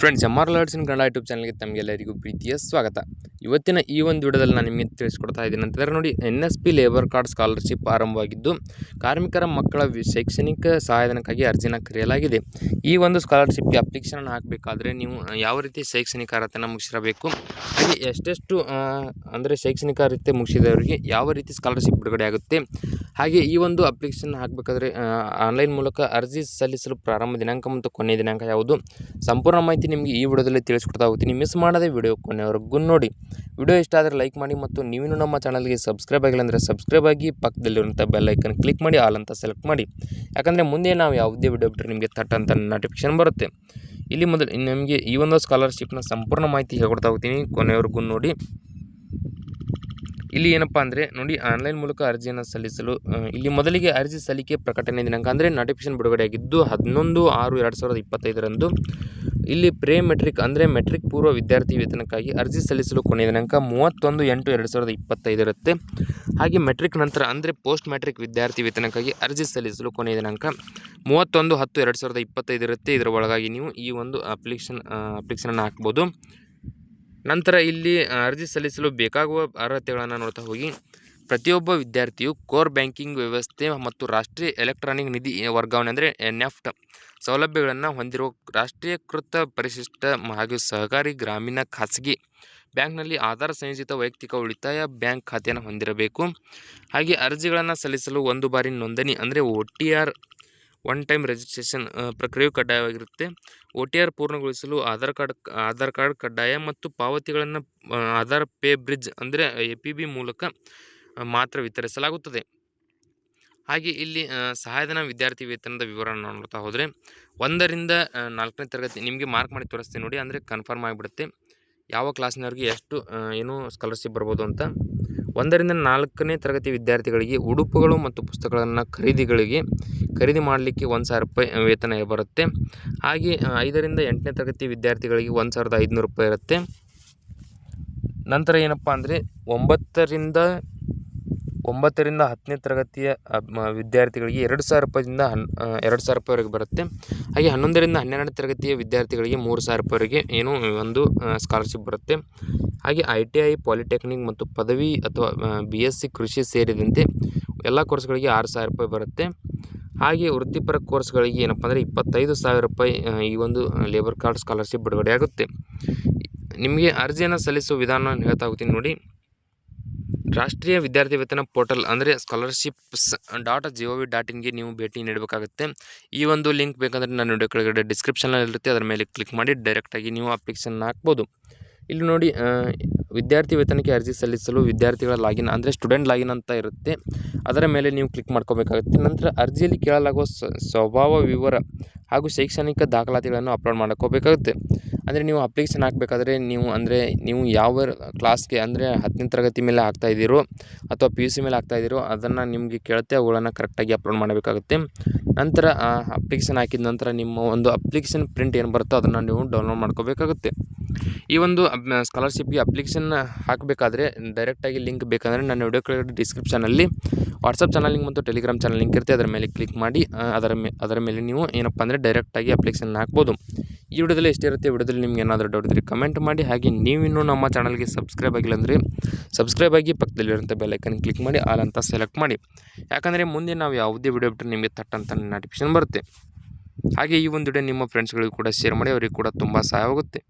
Friends, MR Alerts in Kannada YouTube ಚಾನಲ್ಗೆ ತಮಗೆಲ್ಲರಿಗೂ ಪ್ರೀತಿಯ ಸ್ವಾಗತ. ಇವತ್ತಿನ ಈ ಒಂದು ವಿಡಿಯೋದಲ್ಲಿ ನಾನು ನಿಮಗೆ ತಿಳಿಸ್ಕೊಡ್ತಾ ಇದ್ದೀನಿ ಅಂತಂದರೆ ನೋಡಿ, NSP ಲೇಬರ್ ಕಾರ್ಡ್ ಸ್ಕಾಲರ್ಶಿಪ್ ಆರಂಭವಾಗಿದ್ದು ಕಾರ್ಮಿಕರ ಮಕ್ಕಳ ಶೈಕ್ಷಣಿಕ ಸಹಾಯಧನಕ್ಕಾಗಿ ಅರ್ಜಿನ ಕರೆಯಲಾಗಿದೆ. ಈ ಒಂದು ಸ್ಕಾಲರ್ಶಿಪ್ಗೆ ಅಪ್ಲಿಕೇಶನ್ ಹಾಕಬೇಕಾದ್ರೆ ನೀವು ಯಾವ ರೀತಿ ಶೈಕ್ಷಣಿಕ ಅರ್ಹತೆಯನ್ನು ಮುಗಿಸಿರಬೇಕು, ಹಾಗೆ ಎಷ್ಟೆಷ್ಟು ಅಂದರೆ ಶೈಕ್ಷಣಿಕ ಅರ್ಹತೆ ಮುಗಿಸಿದವರಿಗೆ ಯಾವ ರೀತಿ ಸ್ಕಾಲರ್ಶಿಪ್ ಬಿಡುಗಡೆ ಆಗುತ್ತೆ, ಹಾಗೆ ಈ ಒಂದು ಅಪ್ಲಿಕೇಶನ್ ಹಾಕಬೇಕಾದ್ರೆ ಆನ್ಲೈನ್ ಮೂಲಕ ಅರ್ಜಿ ಸಲ್ಲಿಸಲು ಪ್ರಾರಂಭ ದಿನಾಂಕ ಮತ್ತು ಕೊನೆಯ ದಿನಾಂಕ ಯಾವುದು, ಸಂಪೂರ್ಣ ಮಾಹಿತಿ ನಿಮಗೆ ಈ ವಿಡಿಯೋದಲ್ಲಿ ತಿಳಿಸ್ಕೊಡ್ತಾ ಹೋಗ್ತೀನಿ. ಮಿಸ್ ಮಾಡದೆ ವಿಡಿಯೋ ಕೊನೆಯವರೆಗೂ ನೋಡಿ. ವಿಡಿಯೋ ಇಷ್ಟ ಆದರೆ ಲೈಕ್ ಮಾಡಿ, ಮತ್ತು ನೀವಿನ್ನೂ ನಮ್ಮ ಚಾನಲ್ಗೆ ಸಬ್ಸ್ಕ್ರೈಬ್ ಆಗಿಲ್ಲ ಅಂದರೆ ಸಬ್ಸ್ಕ್ರೈಬ್ ಆಗಿ, ಪಕ್ಕದಲ್ಲಿರುವಂಥ ಬೆಲ್ ಐಕನ್ ಕ್ಲಿಕ್ ಮಾಡಿ ಆಲ್ ಅಂತ ಸೆಲೆಕ್ಟ್ ಮಾಡಿ. ಯಾಕಂದರೆ ಮುಂದೆ ನಾವು ಯಾವುದೇ ವಿಡಿಯೋ ಬಿಟ್ಟರೆ ನಿಮಗೆ ಥಟ್ ಅಂತ ನೋಟಿಫಿಕೇಶನ್ ಬರುತ್ತೆ. ಇಲ್ಲಿ ಮೊದಲು ನಿಮಗೆ ಈ ಒಂದು ಸ್ಕಾಲರ್ಶಿಪ್ನ ಸಂಪೂರ್ಣ ಮಾಹಿತಿ ಹೇಳ್ಕೊಡ್ತಾ ಹೋಗ್ತೀನಿ, ಕೊನೆಯವರೆಗೂ ನೋಡಿ. ಇಲ್ಲಿ ಏನಪ್ಪ ಅಂದರೆ ನೋಡಿ, ಆನ್ಲೈನ್ ಮೂಲಕ ಅರ್ಜಿಯನ್ನು ಸಲ್ಲಿಸಲು ಇಲ್ಲಿ ಮೊದಲಿಗೆ ಅರ್ಜಿ ಸಲ್ಲಿಕೆ ಪ್ರಕಟಣೆ ದಿನಾಂಕ ಅಂದರೆ ನೋಟಿಫಿಕೇಶನ್ ಬಿಡುಗಡೆಯಾಗಿದ್ದು 11/6/2025 ಇಲ್ಲಿ ಪ್ರೀ ಮೆಟ್ರಿಕ್ ಅಂದರೆ ಮೆಟ್ರಿಕ್ ಪೂರ್ವ ವಿದ್ಯಾರ್ಥಿ ವೇತನಕ್ಕಾಗಿ ಅರ್ಜಿ ಸಲ್ಲಿಸಲು ಕೊನೆಯ ದಿನಾಂಕ 31/8/2025 ಇರುತ್ತೆ. ಹಾಗೆ ಮೆಟ್ರಿಕ್ ನಂತರ ಅಂದರೆ ಪೋಸ್ಟ್ ಮೆಟ್ರಿಕ್ ವಿದ್ಯಾರ್ಥಿ ವೇತನಕ್ಕಾಗಿ ಅರ್ಜಿ ಸಲ್ಲಿಸಲು ಕೊನೆಯ ದಿನಾಂಕ 31/10/2025 ಇರುತ್ತೆ. ಇದರ ಒಳಗಾಗಿ ನೀವು ಈ ಒಂದು ಅಪ್ಲಿಕೇಶನನ್ನು ಹಾಕ್ಬೋದು. ನಂತರ ಇಲ್ಲಿ ಅರ್ಜಿ ಸಲ್ಲಿಸಲು ಬೇಕಾಗುವ ಅರ್ಹತೆಗಳನ್ನು ನೋಡ್ತಾ ಹೋಗಿ, ಪ್ರತಿಯೊಬ್ಬ ವಿದ್ಯಾರ್ಥಿಯು ಕೋರ್ ಬ್ಯಾಂಕಿಂಗ್ ವ್ಯವಸ್ಥೆ ಮತ್ತು ರಾಷ್ಟ್ರೀಯ ಎಲೆಕ್ಟ್ರಾನಿಕ್ ನಿಧಿ ವರ್ಗಾವಣೆ ಅಂದರೆ NEFT ಸೌಲಭ್ಯಗಳನ್ನು ಹೊಂದಿರುವ ರಾಷ್ಟ್ರೀಯಕೃತ ಪರಿಶಿಷ್ಟ ಹಾಗೂ ಸಹಕಾರಿ ಗ್ರಾಮೀಣ ಖಾಸಗಿ ಬ್ಯಾಂಕ್ನಲ್ಲಿ ಆಧಾರ್ ಸಂಯೋಜಿತ ವೈಯಕ್ತಿಕ ಉಳಿತಾಯ ಬ್ಯಾಂಕ್ ಖಾತೆಯನ್ನು ಹೊಂದಿರಬೇಕು. ಹಾಗೆ ಅರ್ಜಿಗಳನ್ನು ಸಲ್ಲಿಸಲು ಒಂದು ಬಾರಿ ನೋಂದಣಿ ಅಂದರೆ OTR ಒನ್ ಟೈಮ್ ರಿಜಿಸ್ಟ್ರೇಷನ್ ಪ್ರಕ್ರಿಯೆಯು ಕಡ್ಡಾಯವಾಗಿರುತ್ತೆ. OTR ಪೂರ್ಣಗೊಳಿಸಲು ಆಧಾರ್ ಕಾರ್ಡ್ ಕಡ್ಡಾಯ, ಮತ್ತು ಪಾವತಿಗಳನ್ನು ಆಧಾರ್ ಪೇ ಬ್ರಿಡ್ಜ್ ಅಂದರೆ APB ಮೂಲಕ ಮಾತ್ರ ವಿತರಿಸಲಾಗುತ್ತದೆ. ಹಾಗೆ ಇಲ್ಲಿ ಸಹಾಯಧನ ವಿದ್ಯಾರ್ಥಿ ವೇತನದ ವಿವರವನ್ನು ನೋಡ್ತಾ ಹೋದರೆ 1ರಿಂದ 4ನೇ ತರಗತಿ ನಿಮಗೆ ಮಾರ್ಕ್ ಮಾಡಿ ತೋರಿಸ್ತೀನಿ ನೋಡಿ, ಅಂದರೆ ಕನ್ಫರ್ಮ್ ಆಗಿಬಿಡುತ್ತೆ ಯಾವ ಕ್ಲಾಸ್ನವ್ರಿಗೆ ಎಷ್ಟು ಏನು ಸ್ಕಾಲರ್ಶಿಪ್ ಬರ್ಬೋದು ಅಂತ. 1ರಿಂದ 4ನೇ ತರಗತಿ ವಿದ್ಯಾರ್ಥಿಗಳಿಗೆ ಉಡುಪುಗಳು ಮತ್ತು ಪುಸ್ತಕಗಳನ್ನು ಖರೀದಿ ಮಾಡಲಿಕ್ಕೆ 1,000 ರೂಪಾಯಿ ವೇತನ ಬರುತ್ತೆ. ಹಾಗೆ 5ರಿಂದ 8ನೇ ತರಗತಿ ವಿದ್ಯಾರ್ಥಿಗಳಿಗೆ 1,500 ರೂಪಾಯಿ ಇರುತ್ತೆ. ನಂತರ ಏನಪ್ಪ ಅಂದರೆ 9ರಿಂದ 10ನೇ ತರಗತಿಯ ವಿದ್ಯಾರ್ಥಿಗಳಿಗೆ 2,000 ರೂಪಾಯಿಂದ 2,000 ರೂಪಾಯಿವರೆಗೆ ಬರುತ್ತೆ. ಹಾಗೆ 11ರಿಂದ 12ನೇ ತರಗತಿಯ ವಿದ್ಯಾರ್ಥಿಗಳಿಗೆ 3,000 ರೂಪಾಯಿವರೆಗೆ ಏನು ಒಂದು ಸ್ಕಾಲರ್ಶಿಪ್ ಬರುತ್ತೆ. ಹಾಗೆ ITI, ಪಾಲಿಟೆಕ್ನಿಕ್ ಮತ್ತು ಪದವಿ ಅಥವಾ BSc ಕೃಷಿ ಸೇರಿದಂತೆ ಎಲ್ಲ ಕೋರ್ಸ್ಗಳಿಗೆ 6,000 ರೂಪಾಯಿ ಬರುತ್ತೆ. ಹಾಗೆ ವೃತ್ತಿಪರ ಕೋರ್ಸ್ಗಳಿಗೆ ಏನಪ್ಪ ಅಂದರೆ 25,000 ರೂಪಾಯಿ ಈ ಒಂದು ಲೇಬರ್ ಕಾರ್ಡ್ ಸ್ಕಾಲರ್ಶಿಪ್ ಬಿಡುಗಡೆ ಆಗುತ್ತೆ. ನಿಮಗೆ ಅರ್ಜಿಯನ್ನು ಸಲ್ಲಿಸುವ ವಿಧಾನವನ್ನು ಹೇಳ್ತಾ ಹೋಗ್ತೀನಿ ನೋಡಿ. ರಾಷ್ಟ್ರೀಯ ವಿದ್ಯಾರ್ಥಿ ವೇತನ ಪೋರ್ಟಲ್ ಅಂದರೆ scholarships.gov.in ನೀವು ಭೇಟಿ ನೀಡಬೇಕಾಗುತ್ತೆ. ಈ ಒಂದು ಲಿಂಕ್ ಬೇಕಂದರೆ ನಾನು ವಿಡಿಯೋ ಕೆಳಗಡೆ ಡಿಸ್ಕ್ರಿಪ್ಷನಲ್ಲಿ ಇರುತ್ತೆ, ಅದರ ಮೇಲೆ ಕ್ಲಿಕ್ ಮಾಡಿ ಡೈರೆಕ್ಟಾಗಿ ನೀವು ಅಪ್ಲಿಕೇಶನ್ ಹಾಕ್ಬೋದು. ಇಲ್ಲಿ ನೋಡಿ, ವಿದ್ಯಾರ್ಥಿ ವೇತನಕ್ಕೆ ಅರ್ಜಿ ಸಲ್ಲಿಸಲು ವಿದ್ಯಾರ್ಥಿಗಳ ಲಾಗಿನ್ ಅಂದರೆ ಸ್ಟೂಡೆಂಟ್ ಲಾಗಿನ್ ಅಂತ ಇರುತ್ತೆ, ಅದರ ಮೇಲೆ ನೀವು ಕ್ಲಿಕ್ ಮಾಡ್ಕೋಬೇಕಾಗುತ್ತೆ. ನಂತರ ಅರ್ಜಿಯಲ್ಲಿ ಕೇಳಲಾಗುವ ಸ್ವಭಾವ ವಿವರ ಹಾಗೂ ಶೈಕ್ಷಣಿಕ ದಾಖಲಾತಿಗಳನ್ನು ಅಪ್ಲೋಡ್ ಮಾಡ್ಕೋಬೇಕಾಗುತ್ತೆ. ಅಂದರೆ ನೀವು ಅಪ್ಲಿಕೇಶನ್ ಹಾಕಬೇಕಾದ್ರೆ ನೀವು ಯಾವ ಕ್ಲಾಸ್ಗೆ ಅಂದರೆ 10ನೇ ತರಗತಿ ಮೇಲೆ ಹಾಕ್ತಾಯಿದ್ದೀರೋ ಅಥವಾ PUC ಮೇಲೆ ಹಾಕ್ತಾಯಿದ್ದೀರೋ ಅದನ್ನು ನಿಮಗೆ ಕೇಳುತ್ತೆ, ಅವುಗಳನ್ನು ಕರೆಕ್ಟಾಗಿ ಅಪ್ಲೋಡ್ ಮಾಡಬೇಕಾಗುತ್ತೆ. ನಂತರ ಅಪ್ಲಿಕೇಶನ್ ಹಾಕಿದ ನಂತರ ನಿಮ್ಮ ಒಂದು ಅಪ್ಲಿಕೇಶನ್ ಪ್ರಿಂಟ್ ಏನು ಬರುತ್ತೋ ಅದನ್ನು ನೀವು ಡೌನ್ಲೋಡ್ ಮಾಡ್ಕೋಬೇಕಾಗುತ್ತೆ. ಈ ಒಂದು ಸ್ಕಾಲರ್ಶಿಪ್ಗೆ ಅಪ್ಲಿಕೇಶನ್ ಹಾಕಬೇಕಾದ್ರೆ ಡೈರೆಕ್ಟಾಗಿ ಲಿಂಕ್ ಬೇಕಂದರೆ ನನ್ನ ವಿಡಿಯೋ ಕೆಳಗಡೆ ಡಿಸ್ಕ್ರಿಪ್ಷನಲ್ಲಿ ವಾಟ್ಸಪ್ ಚಾನಲ್ ಲಿಂಕ್ ಮತ್ತು ಟೆಲಿಗ್ರಾಮ್ ಚಾನಲ್ ಲಿಂಕ್ ಇರುತ್ತೆ, ಅದರ ಮೇಲೆ ಕ್ಲಿಕ್ ಮಾಡಿ ಅದರ ಮೇಲೆ ನೀವು ಏನಪ್ಪ ಅಂದರೆ ಡೈರೆಕ್ಟಾಗಿ ಅಪ್ಲಿಕೇಶನ್ ಹಾಕ್ಬೋದು. ಈ ವಿಡಿಯೋದಲ್ಲಿ ಎಷ್ಟೇ ಇರುತ್ತೆ. ವಿಡಿಯೋದಲ್ಲಿ ನಿಮ್ಗೆ ಏನಾದರೂ ಡೌಟ್ ಇದ್ದರೆ ಕಮೆಂಟ್ ಮಾಡಿ. ಹಾಗೆ ನೀವಿನ್ನೂ ನಮ್ಮ ಚಾನಲ್ಗೆ ಸಬ್ಸ್ಕ್ರೈಬ್ ಆಗಿಲ್ಲ ಅಂದರೆ ಸಬ್ಸ್ಕ್ರೈಬ್ ಆಗಿ, ಪಕ್ಕದಲ್ಲಿರುವಂಥ ಬೆಲ್ ಐಕನ್ ಕ್ಲಿಕ್ ಮಾಡಿ ಆಲ್ ಅಂತ ಸೆಲೆಕ್ಟ್ ಮಾಡಿ. ಯಾಕಂದರೆ ಮುಂದೆ ನಾವು ಯಾವುದೇ ವಿಡಿಯೋ ಬಿಟ್ಟರೆ ನಿಮಗೆ ಥಟ್ ಅಂತ ನೋಟಿಫಿಕೇಶನ್ ಬರುತ್ತೆ. ಹಾಗೆ ಈ ಒಂದು ವಿಡಿಯೋ ನಿಮ್ಮ ಫ್ರೆಂಡ್ಸ್ಗಳಿಗೂ ಕೂಡ ಶೇರ್ ಮಾಡಿ, ಅವರಿಗೆ ಕೂಡ ತುಂಬ ಸಹಾಯವಾಗುತ್ತೆ.